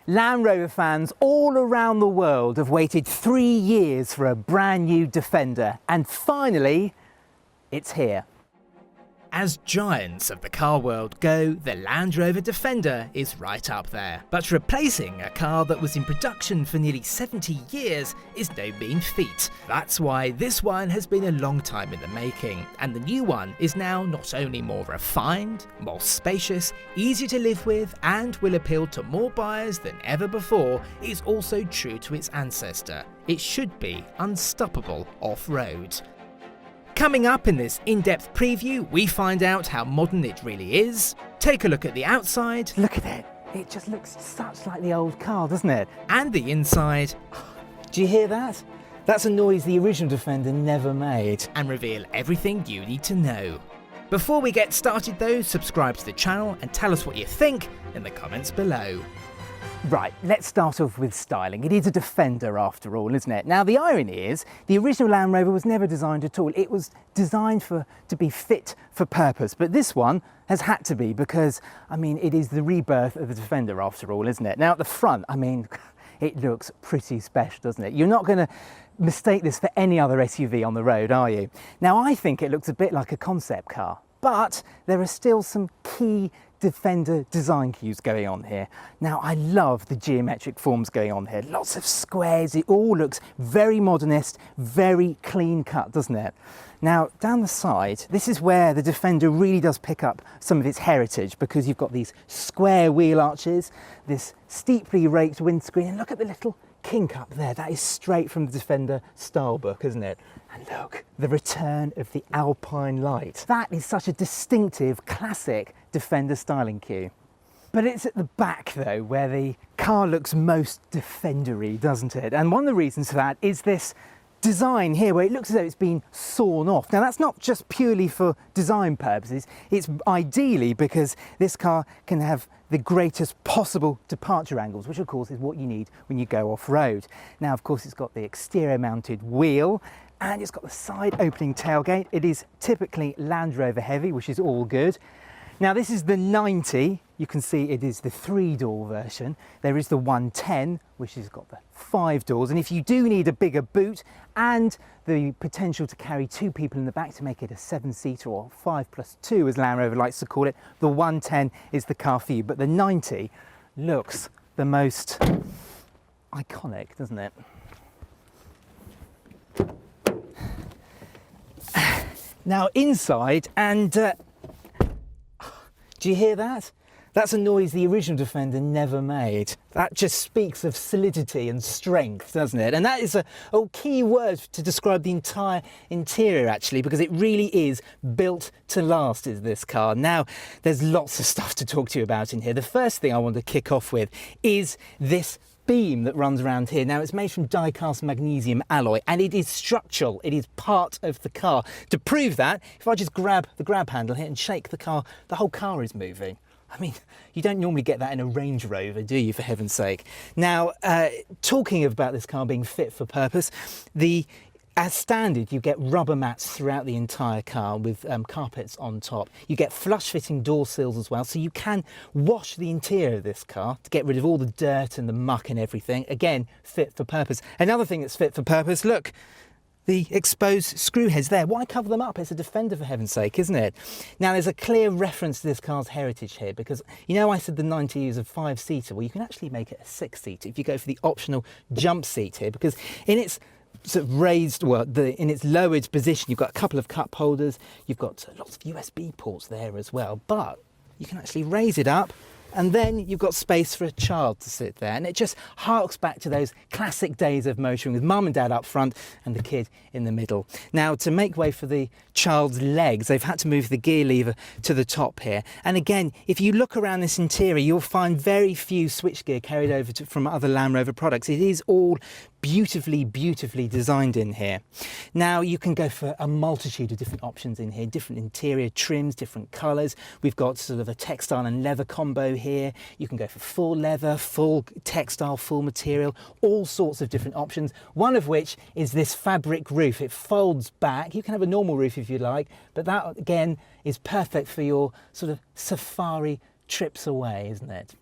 Land Rover fans all around the world have waited 3 years for a brand new Defender, and finally, it's here. As giants of the car world go, the Land Rover Defender is right up there. But replacing a car that was in production for nearly 70 years is no mean feat. That's why this one has been a long time in the making, and the new one is now not only more refined, more spacious, easier to live with, and will appeal to more buyers than ever before, it's also true to its ancestor. It should be unstoppable off-road. Coming up in this in-depth preview, we find out how modern it really is, take a look at the outside, Look at it. It just looks such like the old car, doesn't it? and the inside, Do you hear that? That's a noise the original Defender never made. and reveal everything you need to know. Before we get started though, subscribe to the channel and tell us what you think in the comments below. Right, let's start off with styling. It is a Defender after all, isn't it? Now the irony is, the original Land Rover was never designed at all. It was designed to be fit for purpose, but this one has had to be because, I mean, it is the rebirth of the Defender after all, isn't it? Now at the front, I mean, it looks pretty special, doesn't it? You're not going to mistake this for any other SUV on the road, are you? Now I think it looks a bit like a concept car, but there are still some key Defender design cues going on here. Now I love the geometric forms going on here. Lots of squares, it all looks very modernist, very clean cut, doesn't it? Now down the side, this is where the Defender really does pick up some of its heritage, because you've got these square wheel arches, this steeply raked windscreen, and look at the little kink up there. That is straight from the Defender style book, isn't it? And look, the return of the Alpine light. That is such a distinctive, classic Defender styling cue. But it's at the back though where the car looks most Defender-y, doesn't it? And one of the reasons for that is this design here where it looks as though it's been sawn off. Now that's not just purely for design purposes, it's ideally because this car can have the greatest possible departure angles, which of course is what you need when you go off-road. Now of course it's got the exterior mounted wheel, and it's got the side opening tailgate. It is typically Land Rover heavy, which is all good. Now this is the 90, you can see it is the 3-door version. There is the 110, which has got the 5 doors, and if you do need a bigger boot and the potential to carry 2 people in the back to make it a 7-seater, or 5+2 as Land Rover likes to call it, the 110 is the car for you. But the 90 looks the most iconic, doesn't it? Now inside, and do you hear that? That's a noise the original Defender never made. That just speaks of solidity and strength, doesn't it? And that is a key word to describe the entire interior, actually, because it really is built to last, is this car. Now, there's lots of stuff to talk to you about in here. The first thing I want to kick off with is this beam that runs around here. Now it's made from die-cast magnesium alloy, and it is structural. It is part of the car. To prove that, if I just grab the grab handle here and shake the car, the whole car is moving. I mean, you don't normally get that in a Range Rover, do you, for heaven's sake? Now, talking about this car being fit for purpose, as standard, you get rubber mats throughout the entire car with carpets on top. You get flush-fitting door sills as well, so you can wash the interior of this car to get rid of all the dirt and the muck and everything. Again, fit for purpose. Another thing that's fit for purpose, look, the exposed screw heads there. Why cover them up? It's a Defender, for heaven's sake, isn't it? Now, there's a clear reference to this car's heritage here, because, you know, I said the 90 is a 5-seater. Well, you can actually make it a 6-seater if you go for the optional jump seat here, because in its sort of raised, well, in its lowered position, you've got a couple of cup holders, you've got lots of USB ports there as well, but you can actually raise it up, and then you've got space for a child to sit there, and it just harks back to those classic days of motoring with mum and dad up front and the kid in the middle. Now, to make way for the child's legs, they've had to move the gear lever to the top here, and again, if you look around this interior, you'll find very few switchgear carried over from other Land Rover products. It is all beautifully designed in here. Now you can go for a multitude of different options in here, different interior trims, different colours. We've got sort of a textile and leather combo here. You can go for full leather, full textile, full material, all sorts of different options, one of which is this fabric roof. It folds back. You can have a normal roof if you like, but that again is perfect for your sort of safari trips away, isn't it?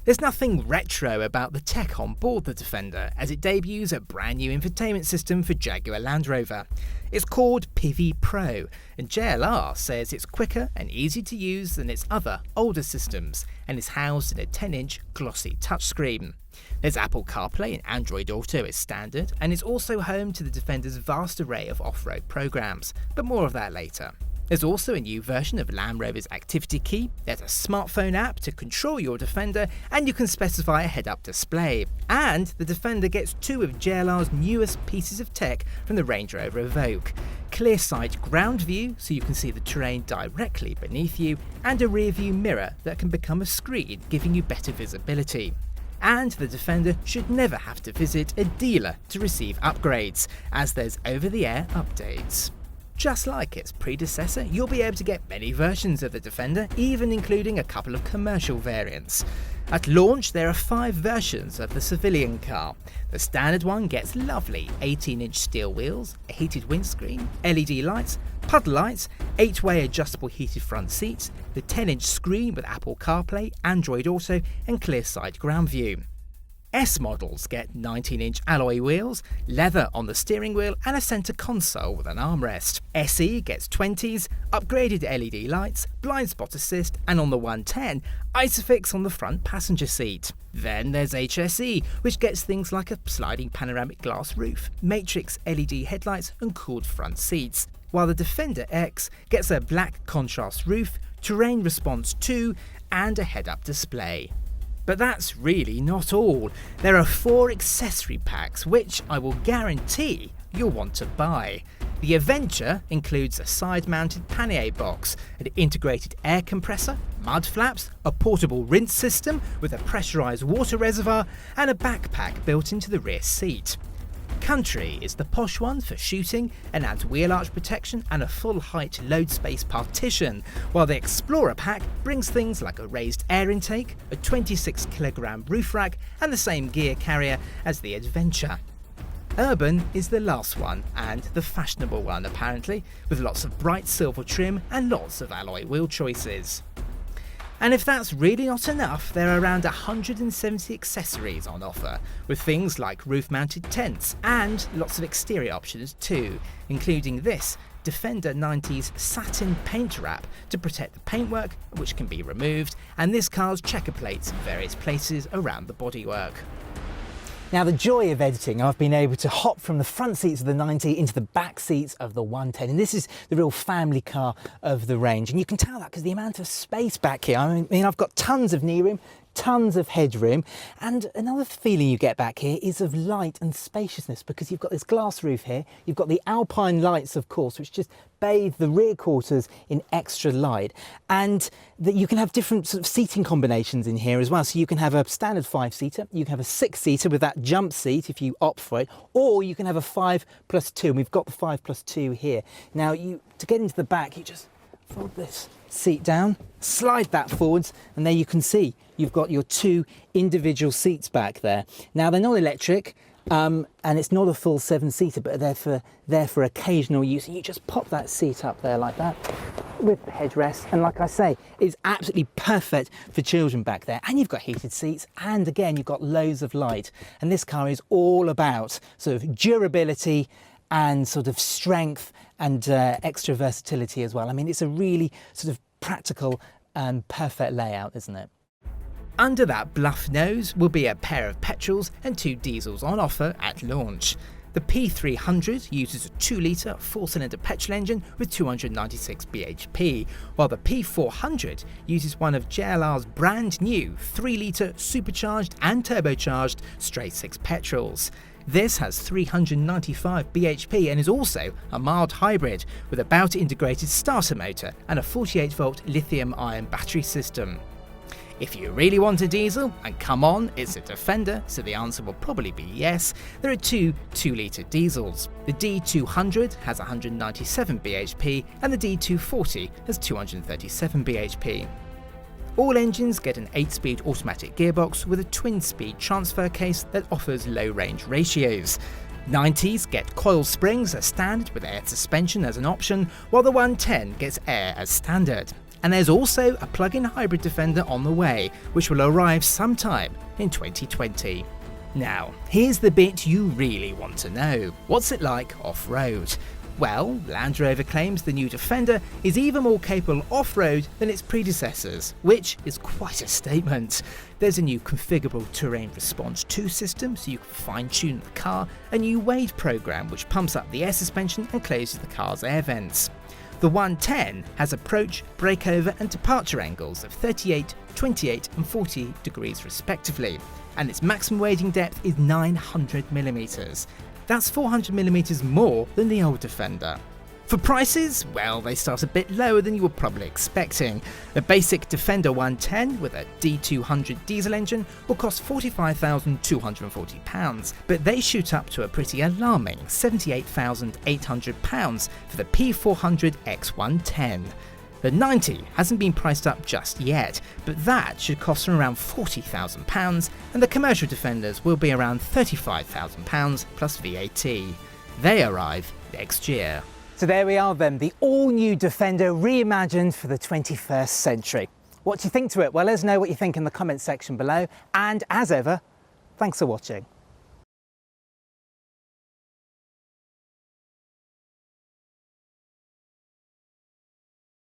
There's nothing retro about the tech on board the Defender, as it debuts a brand new infotainment system for Jaguar Land Rover. It's called PIVI Pro, and JLR says it's quicker and easier to use than its other older systems, and is housed in a 10-inch glossy touchscreen. There's Apple CarPlay and Android Auto as standard, and it's also home to the Defender's vast array of off-road programs, but more of that later. There's also a new version of Land Rover's Activity Key, there's a smartphone app to control your Defender, and you can specify a head-up display. And the Defender gets two of JLR's newest pieces of tech from the Range Rover Evoque. Clear sight ground view, so you can see the terrain directly beneath you, and a rear view mirror that can become a screen, giving you better visibility. And the Defender should never have to visit a dealer to receive upgrades, as there's over-the-air updates. Just like its predecessor, you'll be able to get many versions of the Defender, even including a couple of commercial variants. At launch, there are 5 versions of the civilian car. The standard one gets lovely 18-inch steel wheels, a heated windscreen, LED lights, puddle lights, 8-way adjustable heated front seats, the 10-inch screen with Apple CarPlay, Android Auto, and clear sight ground view. S models get 19-inch alloy wheels, leather on the steering wheel, and a centre console with an armrest. SE gets 20s, upgraded LED lights, blind spot assist, and on the 110, Isofix on the front passenger seat. Then there's HSE, which gets things like a sliding panoramic glass roof, matrix LED headlights, and cooled front seats, while the Defender X gets a black contrast roof, terrain response 2, and a head-up display. But that's really not all. There are 4 accessory packs which I will guarantee you'll want to buy. The Adventure includes a side-mounted pannier box, an integrated air compressor, mud flaps, a portable rinse system with a pressurised water reservoir, and a backpack built into the rear seat. Country is the posh one for shooting and adds wheel arch protection and a full height load space partition, while the Explorer pack brings things like a raised air intake, a 26kg roof rack, and the same gear carrier as the Adventure. Urban is the last one, and the fashionable one apparently, with lots of bright silver trim and lots of alloy wheel choices. And if that's really not enough, there are around 170 accessories on offer, with things like roof-mounted tents and lots of exterior options too, including this Defender 90's satin paint wrap to protect the paintwork, which can be removed, and this car's checker plates in various places around the bodywork. Now, the joy of editing, I've been able to hop from the front seats of the 90 into the back seats of the 110, and this is the real family car of the range, and you can tell that because the amount of space back here. I mean, I've got tons of knee room, tons of headroom, and another feeling you get back here is of light and spaciousness, because you've got this glass roof here, you've got the Alpine lights, of course, which just bathe the rear quarters in extra light, and that you can have different sort of seating combinations in here as well. So you can have a standard 5-seater, you can have a 6-seater with that jump seat if you opt for it, or you can have a 5+2, and we've got the 5+2 here. Now, to get into the back, you just fold this seat down, slide that forwards, and there you can see you've got your 2 individual seats back there. Now, they're not electric, and it's not a full 7-seater, but they're there for occasional use. And you just pop that seat up there like that with the headrest, and like I say, it's absolutely perfect for children back there. And you've got heated seats, and again, you've got loads of light. And this car is all about sort of durability and sort of strength and extra versatility as well. I mean, it's a really sort of practical and perfect layout, isn't it? Under that bluff nose will be a pair of petrols and 2 diesels on offer at launch. The P300 uses a 2-litre 4-cylinder petrol engine with 296 bhp, while the P400 uses one of JLR's brand new 3-litre supercharged and turbocharged straight-six petrols. This has 395 bhp and is also a mild hybrid with a Bowt integrated starter motor and a 48-volt lithium-ion battery system. If you really want a diesel, and come on, it's a Defender, so the answer will probably be yes, there are 2 2-litre diesels. The D200 has 197 bhp and the D240 has 237 bhp. All engines get an 8-speed automatic gearbox with a twin-speed transfer case that offers low range ratios. 90s get coil springs as standard with air suspension as an option, while the 110 gets air as standard. And there's also a plug-in hybrid Defender on the way, which will arrive sometime in 2020. Now, here's the bit you really want to know. What's it like off-road? Well, Land Rover claims the new Defender is even more capable off-road than its predecessors, which is quite a statement. There's a new configurable terrain response 2 system so you can fine-tune the car, a new wide program which pumps up the air suspension and closes the car's air vents. The 110 has approach, breakover and departure angles of 38, 28 and 40 degrees respectively, and its maximum wading depth is 900mm. That's 400mm more than the old Defender. For prices, well, they start a bit lower than you were probably expecting. A basic Defender 110 with a D200 diesel engine will cost £45,240, but they shoot up to a pretty alarming £78,800 for the P400 X110. The 90 hasn't been priced up just yet, but that should cost them around £40,000, and the commercial Defenders will be around £35,000 plus VAT. They arrive next year. So there we are then, the all-new Defender reimagined for the 21st century. What do you think to it? Well, let us know what you think in the comments section below, and as ever, thanks for watching.